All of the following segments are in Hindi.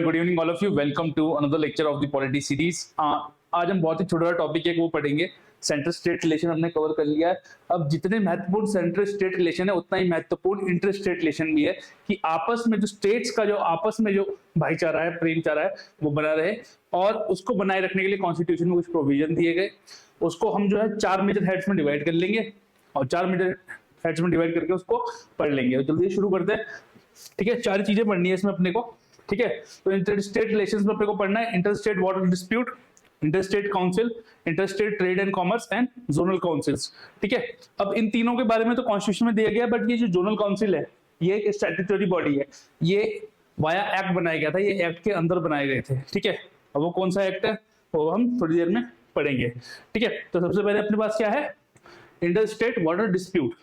And good evening all of you. Welcome to another lecture of the polity series. आज हम बहुत ही छोटा टॉपिक है वो पढ़ेंगे। सेंट्रल स्टेट रिलेशन हमने कवर कर लिया है। अब जितने महत्वपूर्ण सेंट्रल स्टेट रिलेशन है उतना ही महत्वपूर्ण इंटर स्टेट रिलेशन भी है कि आपस में जो स्टेट्स का जो आपस में जो भाईचारा है, प्रेमचारा है, वो बना रहे। और उसको बनाए रखने के लिए कॉन्स्टिट्यूशन में कुछ प्रोविजन दिए गए। उसको हम जो है 4 मेजर हेड्स में डिवाइड कर लेंगे और 4 मेजर हेड्स में डिवाइड करके उसको पढ़ लेंगे। जल्दी शुरू करते हैं। ठीक है, 4 चीजें पढ़नी है इसमें अपने को। ठीक है, तो इंटर स्टेट रिलेशंस में अपने को पढ़ना है inter state water dispute, inter state council, inter state trade and commerce and zonal councils. ठीक है, अब इन तीनों के बारे में तो कॉन्स्टिट्यूशन में दिया गया, बट ये जो जोनल काउंसिल है ये एक स्टैट्यूटरी बॉडी है। ये वाया एक्ट बनाया गया था, ये एक्ट के अंदर बनाए गए थे। ठीक है, अब वो कौन सा एक्ट है वो हम थोड़ी देर में पढ़ेंगे। ठीक है, तो सबसे पहले अपने पास क्या है, इंटर स्टेट वाटर डिस्प्यूट।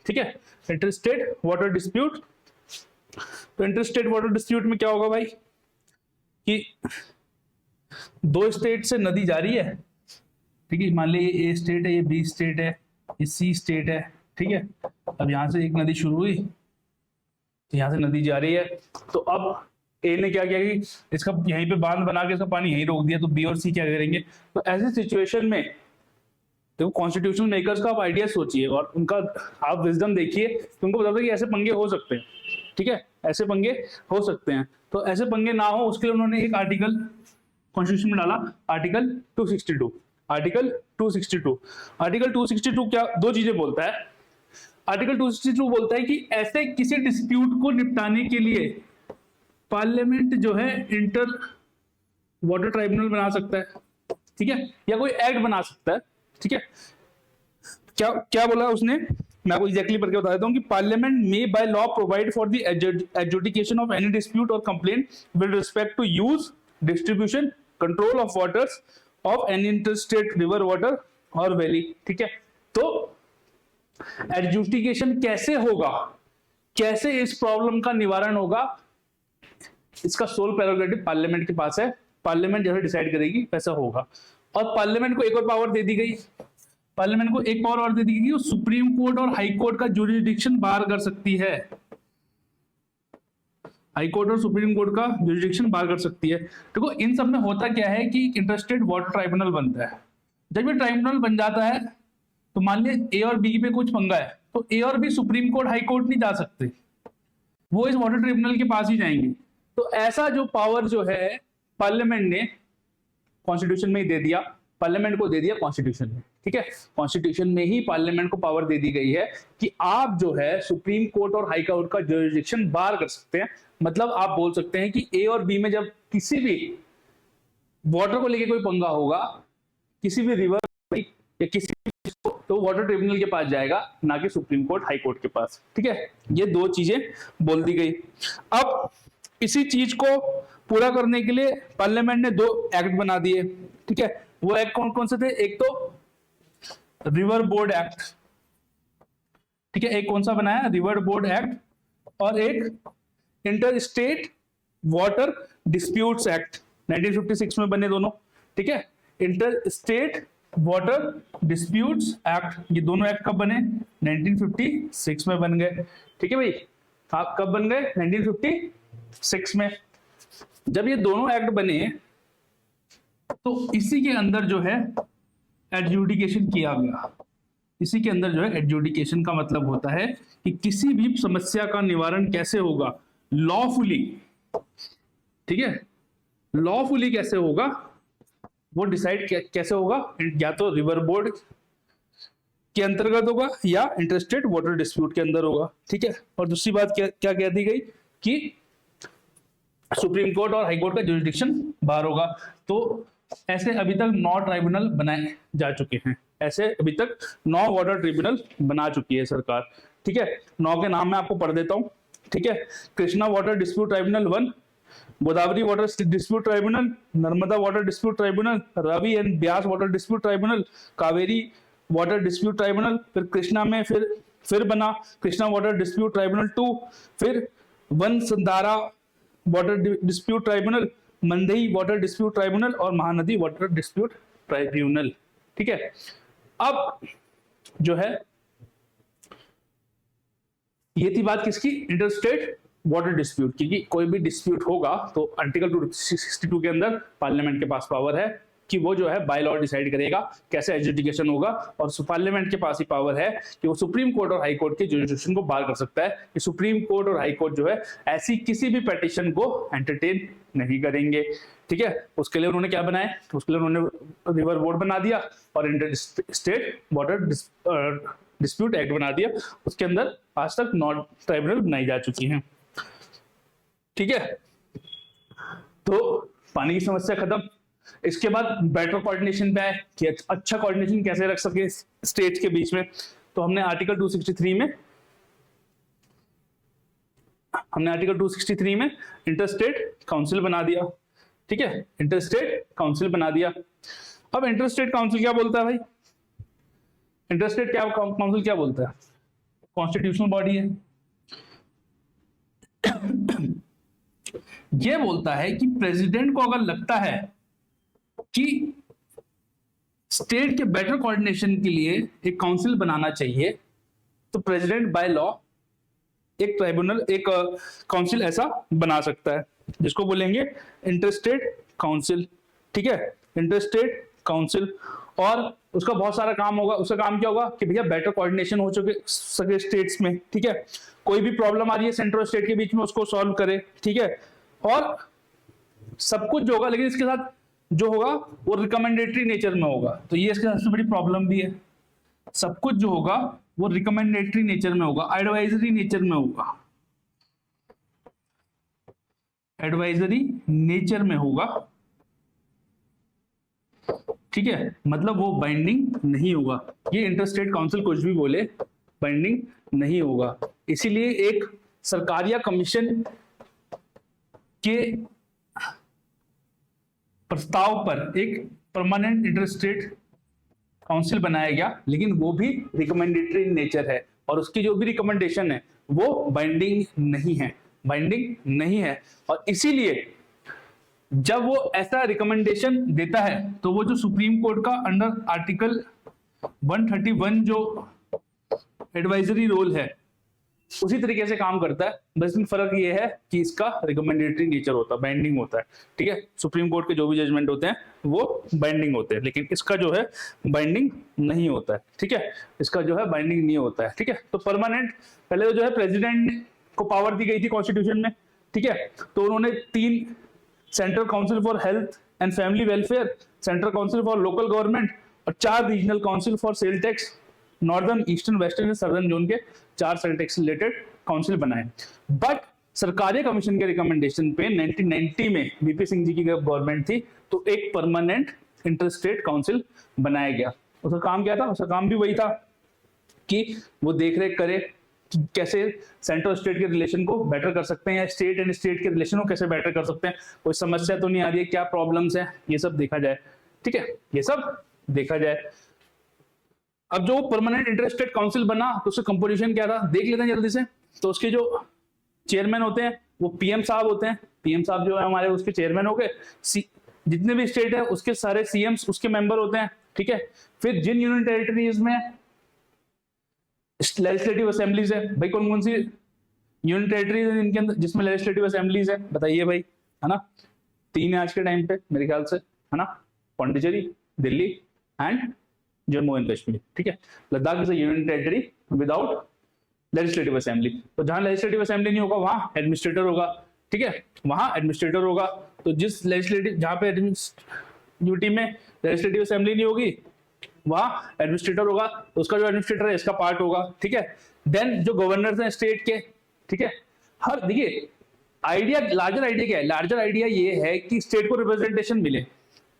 ठीक है, इंटर स्टेट वाटर डिस्प्यूट। तो इंटर स्टेट वाटर डिस्प्यूट में क्या होगा भाई कि दो स्टेट से नदी जा रही है। ठीक है, मान लीजिए ये ए स्टेट है, ये बी स्टेट है, ये सी स्टेट है। ठीक है, अब यहां से एक नदी शुरू हुई, यहां से नदी जा रही है। तो अब ए ने क्या किया कि इसका यहीं पे बांध बना के इसका पानी यहीं रोक दिया, तो बी और सी क्या करेंगे। तो ऐसी सिचुएशन में देखो कॉन्स्टिट्यूशन मेकर्स का आप आइडिया सोचिए और उनका आप विजडम देखिए, तो उनको बताते कि ऐसे पंगे हो सकते हैं। ठीक है, ऐसे पंगे हो सकते हैं। तो ऐसे पंगे ना हो उसके लिए उन्होंने एक आर्टिकल कॉन्स्टिट्यूशन में डाला, आर्टिकल 262। आर्टिकल 262, आर्टिकल 262 क्या दो चीजें बोलता है। आर्टिकल 262 बोलता है कि ऐसे किसी डिस्प्यूट को निपटाने के लिए पार्लियामेंट जो है इंटर वाटर ट्राइब्यूनल बना सकता है। ठीक है, या कोई एक्ट बना सकता है। ठीक है, क्या क्या बोला उसने, मैं आपको एग्जैक्टली पढ़ के बता देता हूं कि parliament may by law provide for the adjudication of any dispute or complaint with respect to use, distribution, control of waters of any interstate river water or valley. ठीक है, तो एडजुडिकेशन कैसे होगा, कैसे इस प्रॉब्लम का निवारण होगा, इसका सोल प्रेरोगेटिव पार्लियामेंट के पास है। पार्लियामेंट जैसे डिसाइड करेगी वैसा होगा। और पार्लियामेंट को एक और पावर दे दी गई, पार्लियामेंट को एक पावर और दे दी गई, वो सुप्रीम कोर्ट और हाई कोर्ट का जुरिडिक्शन बाहर कर सकती है। हाई कोर्ट और सुप्रीम कोर्ट का जुरिडिक्शन बाहर कर सकती है। देखो इन सब में होता क्या है कि इंटरस्टेट वाटर ट्राइब्यूनल बनता है। जब ये ट्राइब्यूनल बन जाता है तो मान लीजिए ए और बी पे कुछ पंगा है, तो ए और B supreme court high court नहीं जा सकते, वो इस वाटर ट्रिब्यूनल के पास ही जाएंगे। तो ऐसा जो पावर जो है पार्लियामेंट ने कॉन्स्टिट्यूशन में ही दे दिया, पार्लियामेंट को दे दिया कॉन्स्टिट्यूशन में। ठीक है, कॉन्स्टिट्यूशन में ही पार्लियामेंट को पावर दे दी गई है कि आप जो है सुप्रीम कोर्ट और हाई कोर्ट का जुरिडिक्शन बाहर कर सकते हैं। मतलब आप बोल सकते हैं कि ए और बी में जब किसी भी वाटर को लेके कोई पंगा होगा, किसी भी रिवर या किसी भी, तो वाटर ट्रिब्यूनल के पास जाएगा, ना कि सुप्रीम कोर्ट हाई कोर्ट के पास। ठीक है, ये दो चीजें बोल दी गई। अब इसी चीज को पूरा करने के लिए पार्लियामेंट ने 2 एक्ट बना दिए। ठीक है, वो एक्ट कौन कौन से थे, एक तो रिवर बोर्ड एक्ट। ठीक है, एक कौन सा बनाया, रिवर बोर्ड एक्ट, और एक inter state water disputes act 1956 में बने दोनों। ठीक है, inter state water disputes act, ये दोनों एक्ट कब बने, 1956 में बन गए। ठीक है भाई, आप कब बन गए, 1956 में। जब ये दोनों एक्ट बने तो इसी के अंदर जो है एडजुडिकेशन किया गया। इसी के अंदर जो है एडजुडिकेशन का मतलब होता है कि किसी भी समस्या का निवारण कैसे होगा लॉफुली। ठीक है, लॉफुली कैसे होगा वो डिसाइड कैसे होगा, या तो रिवर बोर्ड के अंतर्गत होगा या इंटरस्टेट वाटर डिस्प्यूट के अंदर होगा। ठीक है, और दूसरी बात क्या कह दी गई कि सुप्रीम कोर्ट और हाई कोर्ट का जुरिडिक्शन बाहर होगा। तो ऐसे अभी तक 9 ट्राइब्यूनल बनाए जा चुके हैं, ऐसे अभी तक 9 वाटर ट्रिब्यूनल बना चुकी है सरकार। ठीक है, 9 के नाम मैं आपको पढ़ देता हूं। ठीक है, Krishna water dispute tribunal 1, Godavari water dispute tribunal, Narmada water dispute tribunal, Ravi and Beas water dispute tribunal, Kaveri water dispute tribunal, फिर कृष्णा में फिर बना कृष्णा वाटर डिस्प्यूट ट्राइब्यूनल 2, फिर Vansadhara water dispute tribunal, Mhadei water dispute tribunal और महानदी वाटर डिस्प्यूट ट्राइब्यूनल। ठीक है, अब जो है ये थी बात किसकी, इंटरस्टेट वाटर डिस्प्यूट, क्योंकि कोई भी डिस्प्यूट होगा तो आर्टिकल 262 के अंदर पार्लियामेंट के पास पावर है कि वो जो है बाय लॉ डिसाइड करेगा कैसे एडजुडिकेशन होगा, और पार्लियामेंट के पास ही पावर है कि वो सुप्रीम कोर्ट और हाई कोर्ट के जुडिशन को बार कर सकता है कि सुप्रीम कोर्ट और हाई कोर्ट जो है ऐसी किसी भी पिटीशन को एंटरटेन नहीं करेंगे। ठीक है, उसके लिए उन्होंने क्या बनाया, उसके लिए उन्होंने रिवर बोर्ड बना दिया और inter state water dispute act बना दिया। उसके अंदर आज तक 9 ट्राइब्यूनल बनाई जा चुकी हैं। ठीक है, तो पानी की समस्या खत्म। इसके बाद बेटर कोऑर्डिनेशन पे है कि अच्छा कोऑर्डिनेशन कैसे रख सके स्टेट्स के बीच में। तो हमने आर्टिकल 263 में इंटरस्टेट काउंसिल बना दिया। ठीक है, इंटरस्टेट काउंसिल बना दिया। अब इंटरस्टेट काउंसिल क्या बोलता है भाई, इंटरस्टेट काउंसिल क्या बोलता है, कॉन्स्टिट्यूशनल बॉडी है। यह बोलता है कि प्रेसिडेंट को अगर लगता है कि स्टेट के बेटर कोऑर्डिनेशन के लिए एक काउंसिल बनाना चाहिए, तो प्रेसिडेंट बाय लॉ एक ट्राइब्यूनल, एक काउंसिल ऐसा बना सकता है जिसको बोलेंगे इंटरस्टेट काउंसिल। ठीक है, इंटरस्टेट काउंसिल। और उसका बहुत सारा काम होगा। उसका काम क्या होगा कि भैया बेटर कोऑर्डिनेशन हो सके स्टेट्स में। ठीक है, कोई भी प्रॉब्लम आ रही है सेंट्रल स्टेट के बीच में उसको सॉल्व करे। ठीक है, और सब कुछ जो होगा, लेकिन इसके साथ जो होगा वो रिकमेंडेटरी नेचर में होगा। तो ये इसकी सबसे बड़ी प्रॉब्लम भी है, सब कुछ जो होगा वो रिकमेंडेटरी नेचर में होगा, एडवाइजरी नेचर में होगा, एडवाइजरी नेचर में होगा। ठीक है, मतलब वो बाइंडिंग नहीं होगा। ये इंटरस्टेट काउंसिल कुछ भी बोले बाइंडिंग नहीं होगा। इसीलिए एक सरकार या कमीशन के प्रस्ताव पर एक परमानेंट इंटरस्टेट काउंसिल बनाया गया, लेकिन वो भी रिकमेंडेटरी नेचर है और उसकी जो भी रिकमेंडेशन है वो बाइंडिंग नहीं है, बाइंडिंग नहीं है। और इसीलिए जब वो ऐसा रिकमेंडेशन देता है तो वो जो सुप्रीम कोर्ट का अंडर आर्टिकल 131 जो एडवाइजरी रोल है उसी तरीके से काम करता है। बस इसमें फर्क ये है कि इसका रिकमेंडेटरी नेचर होता है, बाइंडिंग होता है। ठीक है, सुप्रीम कोर्ट के जो भी जजमेंट होते हैं वो बाइंडिंग होते हैं, लेकिन इसका जो है बाइंडिंग नहीं होता है। ठीक है, इसका जो है बाइंडिंग नहीं होता है। ठीक है, तो परमानेंट पहले तो जो है प्रेसिडेंट को पावर दी गई थी कॉन्स्टिट्यूशन में। ठीक है, तो उन्होंने 3 central council for health and family welfare, central council for local government और 4 regional council for sale tax, northern, eastern, western and southern zone के 4 सेल टैक्स रिलेटेड काउंसिल बनाए। बट सरकारी कमीशन के रिकमेंडेशन पे 1990 में वीपी सिंह जी की गवर्नमेंट थी तो एक परमानेंट इंटरस्टेट काउंसिल बनाया गया। उसका काम क्या था, उसका काम भी वही था कि वो देखरेख करे कि कैसे सेंट्रल स्टेट के रिलेशन को बेटर कर सकते हैं या स्टेट एंड स्टेट के रिलेशन को कैसे बेटर कर सकते हैं, कोई समस्या तो नहीं आ रही है, क्या प्रॉब्लम्स है, ये सब देखा जाए। ठीक है, ये सब देखा जाए। अब जो परमानेंट इंटरस्टेट काउंसिल बना तो उसका कंपोजिशन क्या था देख लेते हैं जल्दी से। तो उसके जो चेयरमैन होते हैं वो पीएम साहब होते हैं। पीएम साहब जो है हमारे उसके चेयरमैन हो गए। जितने भी स्टेट है उसके सारे सीएम्स उसके मेंबर होते हैं। ठीक है, फिर जिन यूनियन टेरिटरीज में लेजिस्लेटिव असेंबलीज है, भाई कौन कौन सी यूनियन टेरिटरीज है इनके अंदर जिसमें लेजिस्लेटिव असेंबलीज है, बताइए भाई, है ना? 3 है आज के टाइम पे मेरे ख्याल से, है ना? Pondicherry, Delhi and Jammu and Kashmir. ठीक है, Ladakh is a union territory without legislative assembly. तो जहां लेजिस्लेटिव असेंबली नहीं होगा वहां एडमिनिस्ट्रेटर होगा। ठीक है, वहां एडमिनिस्ट्रेटर होगा। तो जिस लेजिस्लेटिव जहां पे यूटी में लेजिस्लेटिव असेंबली नहीं होगी वहां एडमिनिस्ट्रेटर होगा, तो उसका जो एडमिनिस्ट्रेटर है इसका पार्ट होगा। ठीक है, देन जो गवर्नर्स हैं स्टेट के, ठीक है, हर देखिए आइडिया, लार्जर आइडिया क्या है, लार्जर आइडिया ये है कि स्टेट को रिप्रेजेंटेशन मिले।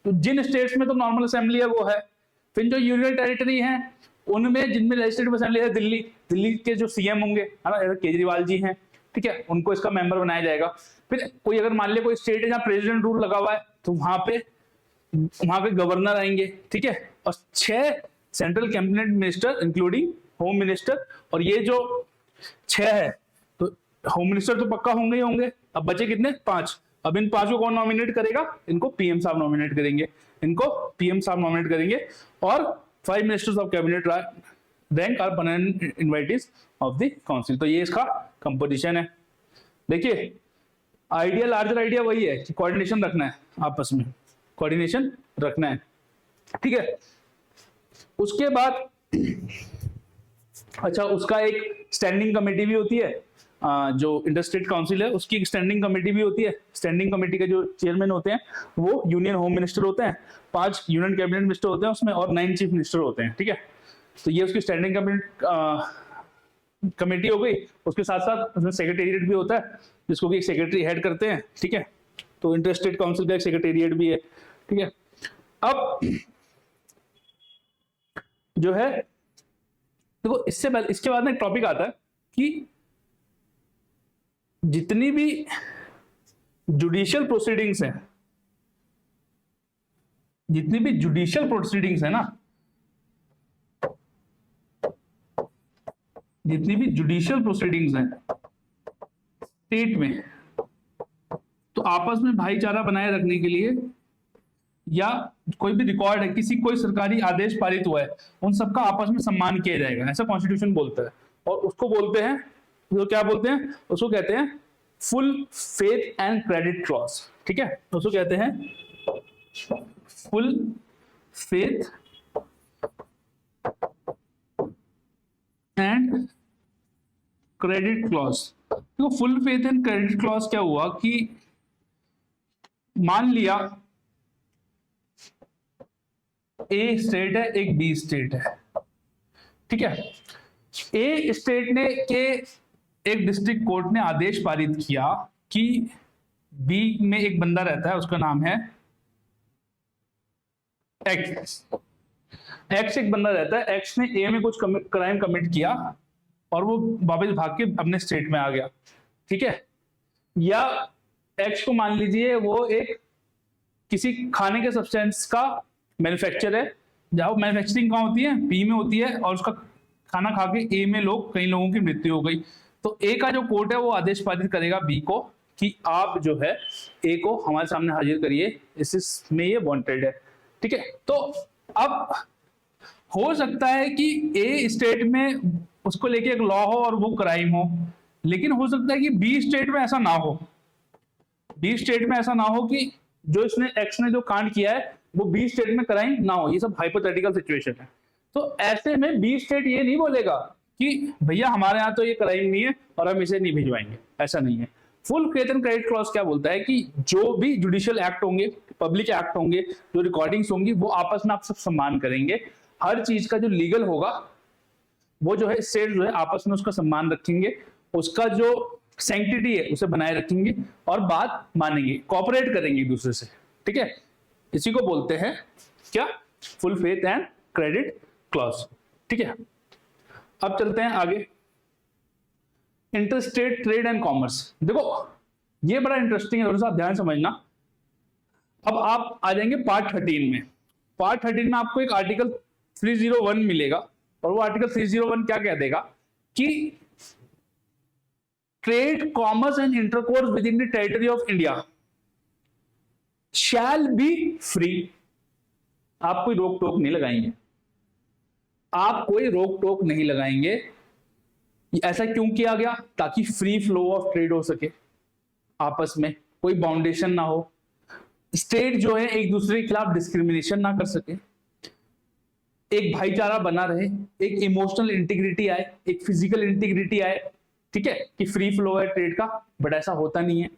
तो जिन स्टेट्स में तो नॉर्मल असेंबली है वो है, फिर जो यूनियन टेरिटरी है उनमें जिनमें लेजिस्लेटिव असेंबली है, दिल्ली के जो सीएम होंगे, है ना, केजरीवाल जी हैं, ठीक है, उनको इसका मेंबर बनाया जाएगा। फिर कोई अगर मान लिया कोई स्टेट है जहां प्रेसिडेंट रूल लगा हुआ है तो वहां पे गवर्नर आएंगे। ठीक है, और 6 central cabinet minister including home minister, और ये जो 6 है तो होम मिनिस्टर तो पक्का होंगे ही होंगे। अब बचे कितने, 5। अब इन 5 को कौन नॉमिनेट करेगा, इनको पीएम साहब नॉमिनेट करेंगे, इनको पीएम साहब नॉमिनेट करेंगे। और 5 ministers of cabinet rank are permanent invitees of the council. तो ये इसका कंपोजिशन है। देखिए आइडिया, लार्जर आइडिया वही है कि कोऑर्डिनेशन रखना है, आपस में कोऑर्डिनेशन रखना है, ठीक है। उसके बाद अच्छा, उसका एक स्टैंडिंग कमेटी भी होती है, जो इंटर स्टेट काउंसिल है उसकी एक स्टैंडिंग कमेटी भी होती है। स्टैंडिंग कमेटी के जो चेयरमैन होते हैं वो यूनियन होम मिनिस्टर होते हैं, 5 यूनियन कैबिनेट मिनिस्टर होते हैं उसमें, और 9 चीफ मिनिस्टर होते हैं, ठीक है। तो ये उसकी स्टैंडिंग कमेटी हो गई। उसके साथ साथ उसमें सेक्रेटेरिएट भी होता है जिसको कि सेक्रेटरी हेड करते हैं, ठीक है। तो इंटर स्टेट काउंसिल का एक सेक्रेटेरिएट भी है, ठीक है। अब जो है देखो, इससे पहले इसके बाद में एक टॉपिक आता है कि जितनी भी जुडिशियल प्रोसीडिंग्स हैं, जितनी भी जुडिशियल प्रोसीडिंग्स है ना, जितनी भी जुडिशियल प्रोसीडिंग्स हैं स्टेट में, तो आपस में भाईचारा बनाए रखने के लिए या कोई भी रिकॉर्ड है, कोई सरकारी आदेश पारित हुआ है, उन सबका आपस में सम्मान किया जाएगा, ऐसा कॉन्स्टिट्यूशन बोलता है। और उसको बोलते हैं, जो क्या बोलते हैं, उसको कहते हैं full faith and credit clause, ठीक है। उसको कहते हैं full faith and credit clause. तो full faith and credit clause क्या हुआ कि मान लिया ए स्टेट है, एक बी स्टेट है, ठीक है। ए स्टेट ने के एक डिस्ट्रिक्ट कोर्ट ने आदेश पारित किया कि बी में एक बंदा रहता है, उसका नाम है एक्स। एक्स एक बंदा रहता है, एक्स ने ए में कुछ क्राइम कमिट किया और वो वापस भाग के अपने स्टेट में आ गया, ठीक है। या एक्स को मान लीजिए वो एक किसी खाने के सब्सटेंस का मैन्युफैक्चर है, जहां मैन्युफैक्चरिंग कहां होती है, बी में होती है, और उसका खाना खा के ए में कई लोगों की मृत्यु हो गई। तो ए का जो कोर्ट है वो आदेश पारित करेगा बी को कि आप जो है ए को हमारे सामने हाजिर करिए, इसमें ये वांटेड है, ठीक है। तो अब हो सकता है कि ए स्टेट में उसको लेके एक लॉ हो और वो क्राइम हो, लेकिन हो सकता है कि बी स्टेट में ऐसा ना हो, बी स्टेट में ऐसा ना हो कि जो इसने एक्स ने जो कांड किया है वो बी स्टेट में क्राइम ना हो। ये सब हाइपोथेटिकल सिचुएशन है। तो ऐसे में बी स्टेट ये नहीं बोलेगा कि भैया हमारे यहाँ तो ये क्राइम नहीं है और हम इसे नहीं भिजवाएंगे, ऐसा नहीं है। Full faith and credit clause क्या बोलता है कि जो भी जुडिशियल एक्ट होंगे, पब्लिक एक्ट होंगे, जो रिकॉर्डिंग्स होंगी, वो आपस में आप सब सम्मान करेंगे। हर चीज का जो लीगल होगा वो जो है स्टेट जो है आपस में उसका सम्मान रखेंगे, उसका जो सैंक्टिटी है उसे बनाए रखेंगे और बात मानेंगे, कोऑपरेट करेंगे एक दूसरे से, ठीक है। इसी को बोलते हैं क्या, full faith and credit clause, ठीक है। अब चलते हैं आगे, इंटरस्टेट ट्रेड एंड कॉमर्स। देखो ये बड़ा इंटरेस्टिंग है, थोड़ा सा ध्यान समझना। अब आप आ जाएंगे पार्ट 13 में। पार्ट 13 में आपको एक आर्टिकल 301 मिलेगा, और वो आर्टिकल 301 क्या कह देगा कि trade, commerce and intercourse with in the territory of India shall be free. आप कोई रोक टोक नहीं लगाएंगे, आप कोई रोक टोक नहीं लगाएंगे। ऐसा क्यों किया गया? ताकि फ्री फ्लो ऑफ ट्रेड हो सके, आपस में कोई बाउंडेशन ना हो, स्टेट जो है एक दूसरे के खिलाफ डिस्क्रिमिनेशन ना कर सके, एक भाईचारा बना रहे, एक इमोशनल इंटीग्रिटी आए, एक फिजिकल इंटीग्रिटी आए, ठीक है, कि फ्री फ्लो है ट्रेड का, बट ऐसा होता नहीं है।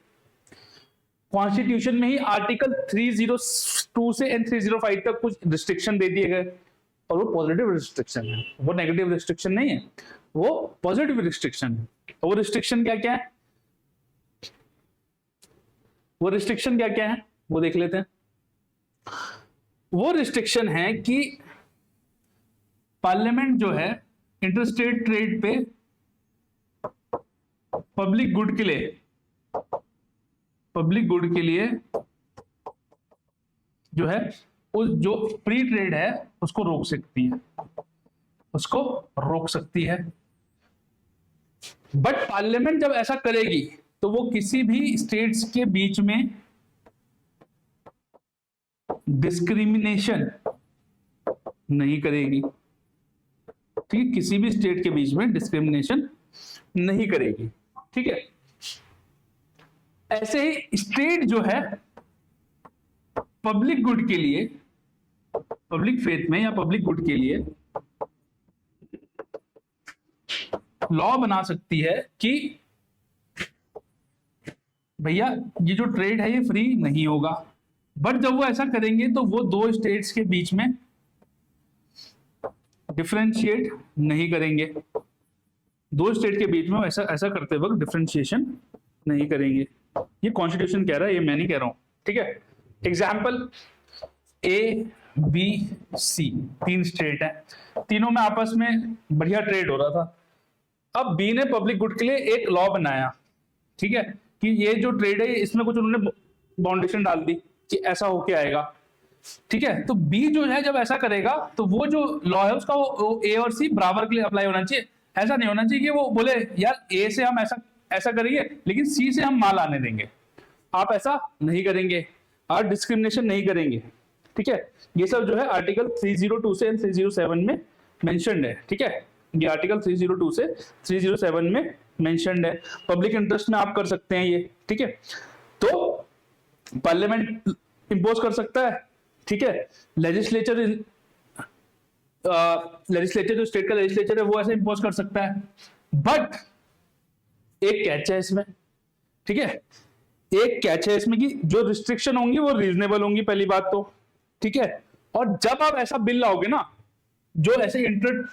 कॉन्स्टिट्यूशन में ही आर्टिकल 302 से एंड 305 तक कुछ रिस्ट्रिक्शन दे दिए गए, और वो पॉजिटिव रिस्ट्रिक्शन है, वो नेगेटिव रिस्ट्रिक्शन नहीं है, वो पॉजिटिव रिस्ट्रिक्शन है। वो रिस्ट्रिक्शन क्या क्या है, वो रिस्ट्रिक्शन क्या क्या है वो देख लेते हैं। वो रिस्ट्रिक्शन है कि पार्लियामेंट जो है इंटरस्टेट ट्रेड पे पब्लिक गुड के लिए जो है उस जो फ्री ट्रेड है उसको रोक सकती है, बट पार्लियामेंट जब ऐसा करेगी तो वो किसी भी स्टेट्स के बीच में डिस्क्रिमिनेशन नहीं करेगी, ठीक है, किसी भी स्टेट के बीच में डिस्क्रिमिनेशन नहीं करेगी, ठीक है। ऐसे ही स्टेट जो है पब्लिक गुड के लिए, पब्लिक फेथ में या पब्लिक गुड के लिए लॉ बना सकती है कि भैया ये जो ट्रेड है ये फ्री नहीं होगा। बट जब वो ऐसा करेंगे तो वो दो स्टेट्स के बीच में डिफरेंशिएट नहीं करेंगे, दो स्टेट के बीच में ऐसा करते वक्त डिफरेंशिएशन नहीं करेंगे। ये कॉन्स्टिट्यूशन कह रहा है, ये मैं नहीं कह रहा हूं, ठीक है। एग्जाम्पल ए बी सी, तीन स्टेट है, तीनों में आपस में बढ़िया ट्रेड हो रहा था। अब बी ने पब्लिक गुड के लिए एक लॉ बनाया, ठीक है, कि ये जो ट्रेड है इसमें कुछ उन्होंने बाउंडेशन डाल दी कि ऐसा होके आएगा, ठीक है। तो बी जो है जब ऐसा करेगा तो वो जो लॉ है उसका वो ए और सी बराबर के लिए अप्लाई होना चाहिए। ऐसा नहीं होना चाहिए कि वो बोले यार ए से हम ऐसा करेंगे लेकिन सी से हम माल आने देंगे। आप ऐसा नहीं करेंगे, आप डिस्क्रिमिनेशन नहीं करेंगे, ठीक है। ये सब जो है आर्टिकल 302 से 307 में मेंशन्ड है, ठीक है। ये आर्टिकल 302 से 307 में मेंशन्ड है। पब्लिक इंटरेस्ट में आप कर सकते हैं ये, ठीक है। तो पार्लियामेंट इंपोज कर सकता है, ठीक है। लेजिस्लेचर जो स्टेट का लेजिस्लेचर है वो ऐसे इंपोज कर सकता है। बट एक कैच है इसमें, ठीक है, एक कैच है इसमें कि जो रिस्ट्रिक्शन होंगी वो रीजनेबल होंगी, पहली बात तो, ठीक है। और जब आप ऐसा बिल लाओगे ना जो ऐसे इंटर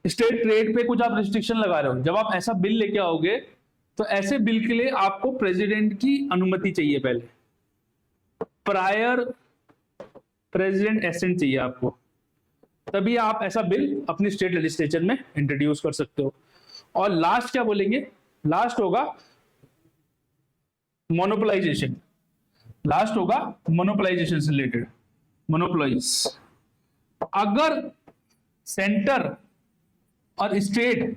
स्टेट ट्रेड पे कुछ आप रिस्ट्रिक्शन लगा रहे हो, जब आप ऐसा बिल लेके आओगे तो ऐसे बिल के लिए आपको प्रेसिडेंट की अनुमति चाहिए, पहले प्रायर प्रेसिडेंट एसेंट चाहिए आपको, तभी आप ऐसा बिल अपनी स्टेट लेजिस्लेचर में इंट्रोड्यूस कर सकते हो। और लास्ट क्या बोलेंगे, लास्ट होगा मोनोपोलाइजेशन, लास्ट होगा मोनोपोलाइजेशन से रिलेटेड, मोनोपोलाइज। अगर सेंटर और स्टेट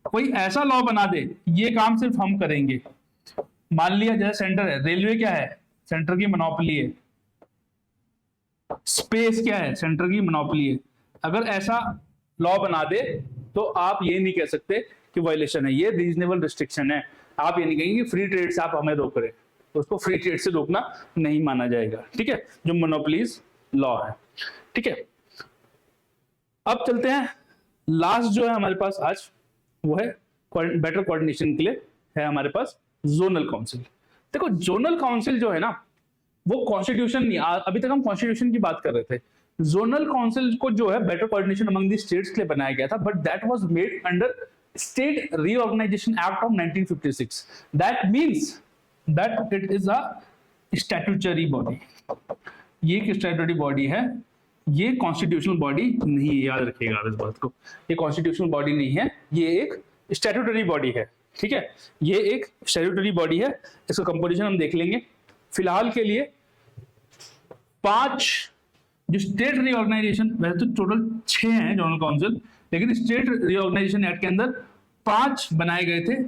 कोई ऐसा लॉ बना दे ये काम सिर्फ हम करेंगे, मान लिया जैसे सेंटर है, रेलवे क्या है, सेंटर की मोनोपोली है, स्पेस क्या है, सेंटर की मोनोपोली है। अगर ऐसा लॉ बना दे तो आप ये नहीं कह सकते कि वायलेशन है, ये रीजनेबल रिस्ट्रिक्शन है। आप ये नहीं कहेंगे फ्री ट्रेड से आप हमें रोक रहे, तो उसको फ्री ट्रेड से रोकना नहीं माना जाएगा, ठीक है, जो मोनोपोलीज लॉ है, ठीक है। अब चलते हैं, लास्ट जो है हमारे पास आज वो है बेटर कोऑर्डिनेशन के लिए है हमारे पास जोनल काउंसिल। देखो जोनल काउंसिल जो है ना वो कॉन्स्टिट्यूशन नहीं, अभी तक हम कॉन्स्टिट्यूशन की बात कर रहे थे। जोनल काउंसिल को जो है better coordination among the states के लिए बनाया गया था, but that was made under state reorganisation act of 1956। That means that it is a statutory body. ये एक स्टैट्यूटरी बॉडी है, ये कॉन्स्टिट्यूशनल बॉडी नहीं है, याद रखिएगा इस बात को, ये कॉन्स्टिट्यूशनल बॉडी नहीं है, ये एक स्टैट्यूटरी बॉडी है, ठीक है। ये एक स्टैट्यूटरी बॉडी है, इसका कंपोजिशन हम देख लेंगे। फिलहाल के लिए 5 जो स्टेट रीऑर्गेनाइजेशन, वैसे तो टोटल 6 हैं जनरल काउंसिल, लेकिन स्टेट रीऑर्गेनाइजेशन एक्ट के अंदर 5 बनाए गए थे,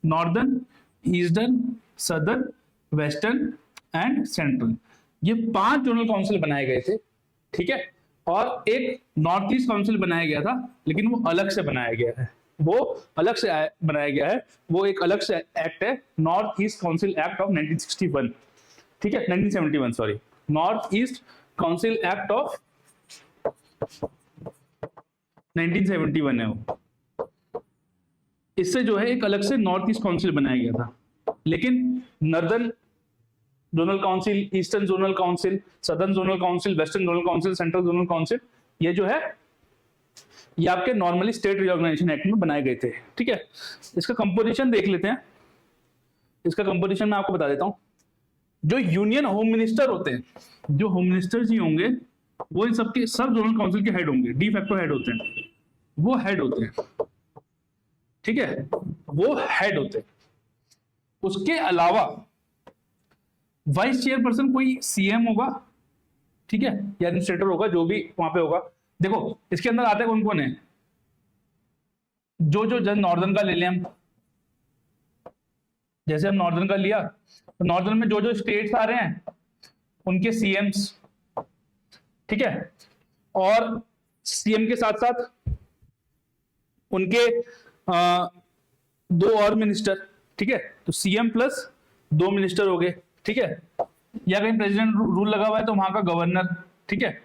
northern, eastern, southern, western and central. ये 5 जनरल काउंसिल बनाए गए थे, ठीक है। और एक नॉर्थ ईस्ट काउंसिल बनाया गया था, लेकिन वो अलग से बनाया गया है, वो अलग से बनाया गया है, वो एक अलग से एक्ट है, north east council act of 1961, ठीक है, 1971 sorry, north east council act of 1971 है वो। इससे जो है एक अलग से नॉर्थ ईस्ट काउंसिल बनाया गया था, लेकिन northern zonal council, eastern zonal council, southern zonal council, western zonal council, central zonal council, ये जो है ये आपके नॉर्मली स्टेट रीऑर्गेनाइजेशन एक्ट में बनाए गए थे, ठीक है। इसका कंपोजिशन देख लेते हैं, इसका कंपोजिशन मैं आपको बता देता हूं। जो यूनियन होम मिनिस्टर होते हैं, जो होम मिनिस्टर जी होंगे वो इन सबके सब जोनल काउंसिल के हेड होंगे, डी फैक्टो हेड होते हैं, वो हेड होते हैं, ठीक है, वो हेड होते हैं। उसके अलावा वाइस चेयरपर्सन कोई सीएम होगा, ठीक है, या एडमिनिस्ट्रेटर होगा, जो भी वहां पे होगा। देखो इसके अंदर आते कौन कौन है, जो जन नॉर्दर्न का ले लें हम, जैसे हम नॉर्दर्न का लिया तो नॉर्दर्न में जो स्टेट्स आ रहे हैं उनके सीएम्स, ठीक है, और सीएम के साथ साथ उनके 2 और मिनिस्टर, ठीक है, तो सीएम प्लस 2 मिनिस्टर हो गए, ठीक है, या कहीं प्रेसिडेंट रूल लगा हुआ है तो वहां का गवर्नर, ठीक है,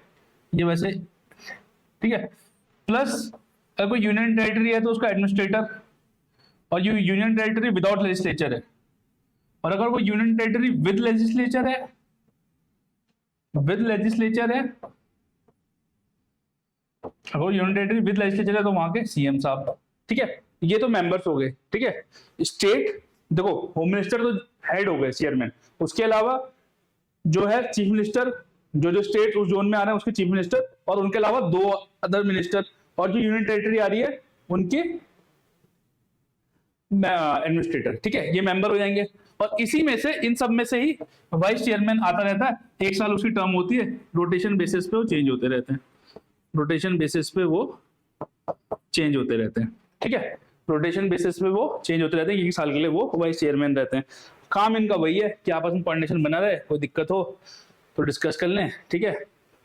ये वैसे, ठीक है, प्लस अगर कोई यूनियन टेरिटरी है तो उसका एडमिनिस्ट्रेटर, और ये यूनियन टेरिटरी विदाउट लेजिस्लेचर है, और अगर वो यूनियन टेरिटरी विद लेजिस्लेचर है, अगर यूनियन टेरिटरी विद लेजिस्लेचर है तो वहां के सीएम साहब, ठीक है, ये तो मेंबर्स हो गए, ठीक है। स्टेट देखो, होम मिनिस्टर तो हेड हो गए, चेयरमैन, उसके अलावा जो है चीफ मिनिस्टर, जो स्टेट उस जोन में आ रहे हैं उसके चीफ मिनिस्टर, और उनके अलावा 2 अदर मिनिस्टर, और जो यूनियन टेरिटरी आ रही है उनके एडमिनिस्ट्रेटर, ठीक है, ये मेंबर हो जाएंगे। और इसी में से, इन सब में से ही वाइस चेयरमैन आता रहता है, 1 साल उसकी टर्म होती है, रोटेशन बेसिस पे वो चेंज होते रहते हैं, रोटेशन बेसिस पे वो चेंज होते रहते हैं, ठीक है, रोटेशन बेसिस पे वो चेंज होते रहते हैं, 1 साल के लिए वो वाइस चेयरमैन रहते हैं। काम इनका वही है कि आपस में कोऑर्डिनेशन बना रहे, कोई दिक्कत हो तो डिस्कस कर लें, ठीक है,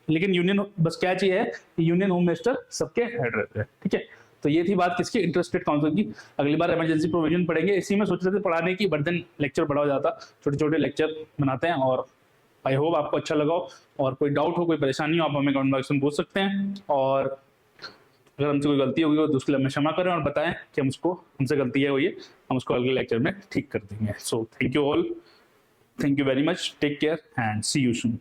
लेकिन यूनियन बस क्या चीज है कि यूनियन होम मिनिस्टर सबके हेड रहते हैं, ठीक है। तो ये थी बात किसकी, इंटरस्टेट काउंसिल की। अगली बार इमरजेंसी प्रोविजन पढ़ेंगे, इसी में सोच रहे थे पढ़ाने की, बट देन लेक्चर बड़ा हो जाता, छोटे छोटे लेक्चर बनाते हैं। और आई होप आपको अच्छा लगा हो, और कोई डाउट हो, कोई परेशानी हो, आप हमें कमेंट बॉक्स में पूछ सकते हैं, और अगर हमसे कोई गलती होगी तो उसके लिए हमें क्षमा करें और बताएं कि हमसे गलती है वो, ये हम उसको अगले लेक्चर में ठीक कर देंगे। So thank you all, thank you very much, take care and see you soon.